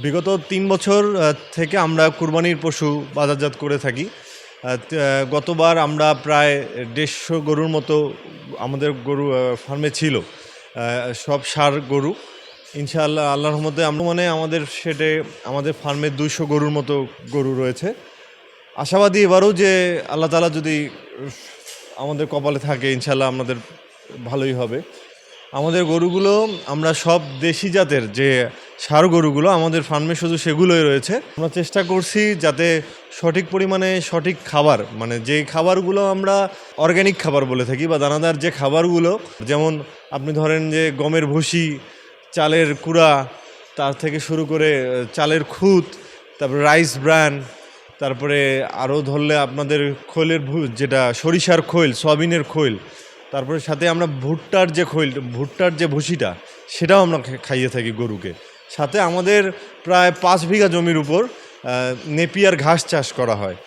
বিগত ৩ বছর থেকে আমরা কুরবানির পশু বাজারজাত করে থাকি। গতবার আমরা প্রায় ১৫০ গরুর মতো আমাদের গরু ফার্মে ছিল, সব ষাঁড় গরু। ইনশাআল্লাহ আল্লাহর রহমতে আমাদের শেডে আমাদের ফার্মে ২০০ গরুর মতো গরু রয়েছে। আশাবাদী এবারও যে আল্লাহ তাআলা যদি আমাদের কপালে থাকে ইনশাআল্লাহ আমাদের ভালোই হবে। আমাদের গরুগুলো আমরা সব দেশি জাতের যে ষাঁড় গরুগুলো আমাদের ফার্মে শুধু সেগুলোই রয়েছে। আমরা চেষ্টা করছি যাতে সঠিক পরিমাণে সঠিক খাবার, মানে যে খাবারগুলো আমরা অর্গ্যানিক খাবার বলে থাকি বা দানাদার যে খাবারগুলো, যেমন আপনি ধরেন যে গমের ভুসি, চালের কুড়া, তার থেকে শুরু করে চালের খুদ, তারপরে রাইস ব্র্যান, তারপরে আরও ধরলে আপনাদের খৈলের যেটা সরিষার খৈল, সয়াবিনের খৈল, তারপরে সাথে আমরা ভুট্টার যে ভুসিটা সেটাও আমরা খাইয়ে থাকি গরুকে। সাথে আমাদের প্রায় ৫ বিঘা জমির উপর নেপিয়ার ঘাস চাষ করা হয়,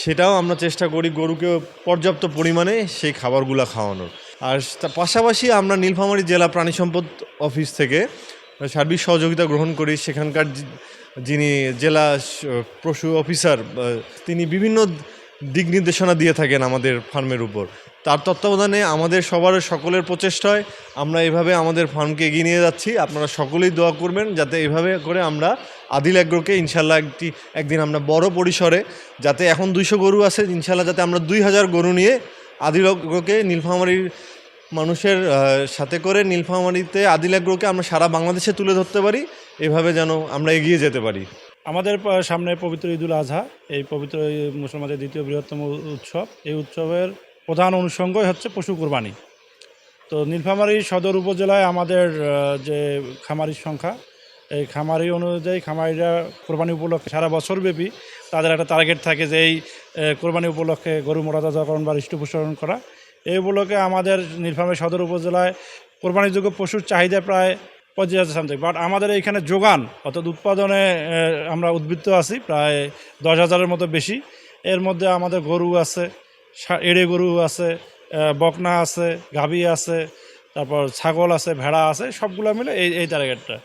সেটাও আমরা চেষ্টা করি গরুকে পর্যাপ্ত পরিমাণে সেই খাবারগুলো খাওয়ানোর। আর তার পাশাপাশি আমরা নীলফামারী জেলা প্রাণী সম্পদ অফিস থেকে সার্বিক সহযোগিতা গ্রহণ করি। সেখানকার যিনি জেলা পশু অফিসার, তিনি বিভিন্ন দিক নির্দেশনা দিয়ে থাকেন আমাদের ফার্মের উপর। তার তত্ত্বাবধানে আমাদের সকলের প্রচেষ্টায় আমরা এভাবে আমাদের ফার্মকে এগিয়ে নিয়ে যাচ্ছি। আপনারা সকলেই দোয়া করবেন যাতে এভাবে করে আমরা আদিল অ্যাগ্রোকে ইনশাল্লাহ একদিন আমরা বড় পরিসরে, যাতে এখন ২০০ গরু আছে, ইনশাল্লাহ যাতে আমরা ২০০০ গরু নিয়ে আদিল অ্যাগ্রোকে নীলফামারীর মানুষের সাথে করে নীলফামারীতে আদিল অ্যাগ্রোকে আমরা সারা বাংলাদেশে তুলে ধরতে পারি, এভাবে যেন আমরা এগিয়ে যেতে পারি। আমাদের সামনে পবিত্র ঈদুল আজহা, এই পবিত্র মুসলমানদের দ্বিতীয় বৃহত্তম উৎসব। এই উৎসবের প্রধান অনুষঙ্গই হচ্ছে পশু কোরবানি। তো নীলফামারী সদর উপজেলায় আমাদের যে খামারির সংখ্যা, এই খামারি অনুযায়ী খামারিরা কোরবানি উপলক্ষে সারা বছরব্যাপী তাদের একটা টার্গেট থাকে যে এই কোরবানি উপলক্ষে গরু মোটাতাজাকরণ বা হৃষ্টপুষ্ট করা। এই উপলক্ষে আমাদের নীলফামারী সদর উপজেলায় কোরবানিযোগ্য পশুর চাহিদা প্রায় 25,000 সামথিং, বাট আমাদের এইখানে যোগান অর্থাৎ উৎপাদনে আমরা উদ্বৃত্ত আছি প্রায় 10,000-এর মতো বেশি। এর মধ্যে আমাদের গরু আছে, এড়ে গরু আছে, বকনা আছে, গাভী আছে, তারপর ছাগল আছে, ভেড়া আছে, সবগুলো মিলে এই টার্গেটটা।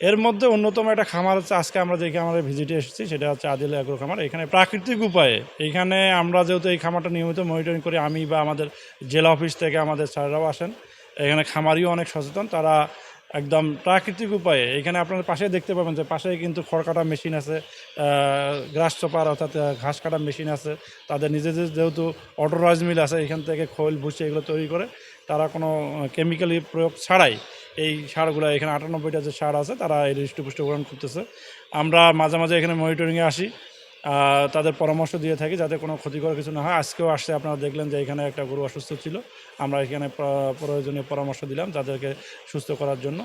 এর মধ্যে অন্যতম একটা খামার হচ্ছে আজকে আমরা যে খামারে ভিজিটে এসেছি, সেটা হচ্ছে আদিল অ্যাগ্রো খামার। এখানে প্রাকৃতিক উপায়ে, এইখানে আমরা যেহেতু এই খামারটা নিয়মিত মনিটরিং করি, আমি বা আমাদের জেলা অফিস থেকে আমাদের স্যাররাও আসেন, এখানে খামারিও অনেক সচেতন, তারা একদম প্রাকৃতিক উপায়ে। এখানে আপনার পাশে দেখতে পাবেন যে পাশে কিন্তু খড় কাটা মেশিন আছে, গ্রাস চপার অর্থাৎ ঘাস কাটা মেশিন আছে, তাদের নিজেদের যেহেতু অটো রাইস মিল আছে, এখান থেকে খৈল ভুসি এগুলো তৈরি করে তারা কোনো কেমিক্যালি প্রয়োগ ছাড়াই এই সারগুলো, এখানে 98টা যে সার আছে তারা এই হৃষ্টপুষ্ট গ্রহণ করতেছে। আমরা মাঝে মাঝে এখানে মনিটরিংয়ে আসি, তাদের পরামর্শ দিয়ে থাকি যাতে কোনো ক্ষতিকর কিছু না হয়। আজকেও আসছে, আপনারা দেখলেন যে এখানে একটা গরু অসুস্থ ছিল, আমরা এখানে প্রয়োজনীয় পরামর্শ দিলাম তাদেরকে সুস্থ করার জন্য।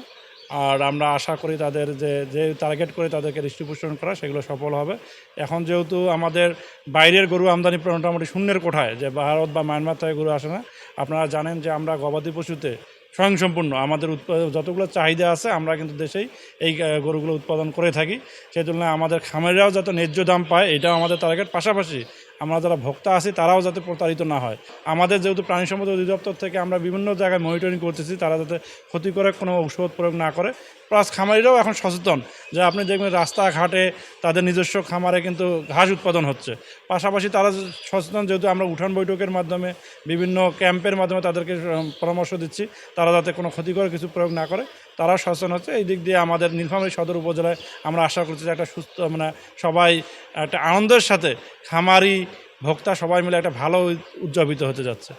আর আমরা আশা করি তাদের যে টার্গেট করে তাদেরকে হৃষ্টপুষ্ট করা, সেগুলো সফল হবে। এখন যেহেতু আমাদের বাইরের গরু আমদানি মোটামুটি শূন্যের কোঠায়, যে ভারত বা মায়ানমার থেকে গরু আসে না। আপনারা জানেন যে আমরা গবাদি পশুতে স্বয়ংসম্পূর্ণ, আমাদের যতগুলো চাহিদা আছে আমরা কিন্তু দেশেই এই গরুগুলো উৎপাদন করে থাকি। সেই তুলনায় আমাদের খামারিরাও যাতে ন্যায্য দাম পায়, এটাও আমাদের টার্গেট। পাশাপাশি আমরা যারা ভোক্তা আছি তারাও যাতে প্রতারিত না হয়। আমাদের যেহেতু প্রাণী সম্পদ অধিদপ্তর থেকে আমরা বিভিন্ন জায়গায় মনিটরিং করতেছি, তারা যাতে ক্ষতি করে কোনো ঔষধ প্রয়োগ না করে। প্লাস খামারিরাও এখন সচেতন, যে আপনি দেখবেন রাস্তাঘাটে তাদের নিজস্ব খামারে কিন্তু ঘাস উৎপাদন হচ্ছে। পাশাপাশি তারা সচেতন, যেহেতু আমরা উঠান বৈঠকের মাধ্যমে বিভিন্ন ক্যাম্পের মাধ্যমে তাদেরকে পরামর্শ দিচ্ছি, তারা যাতে কোনো ক্ষতিকর কিছু প্রয়োগ না করে, তারা সচেতন হচ্ছে। এই দিক দিয়ে আমাদের নীলফামারী সদর উপজেলায় আমরা আশা করছি যে একটা সুস্থ, মানে সবাই একটা আনন্দের সাথে খামারি ভোক্তা সবাই মিলে একটা ভালো উদযাপিত হতে যাচ্ছে।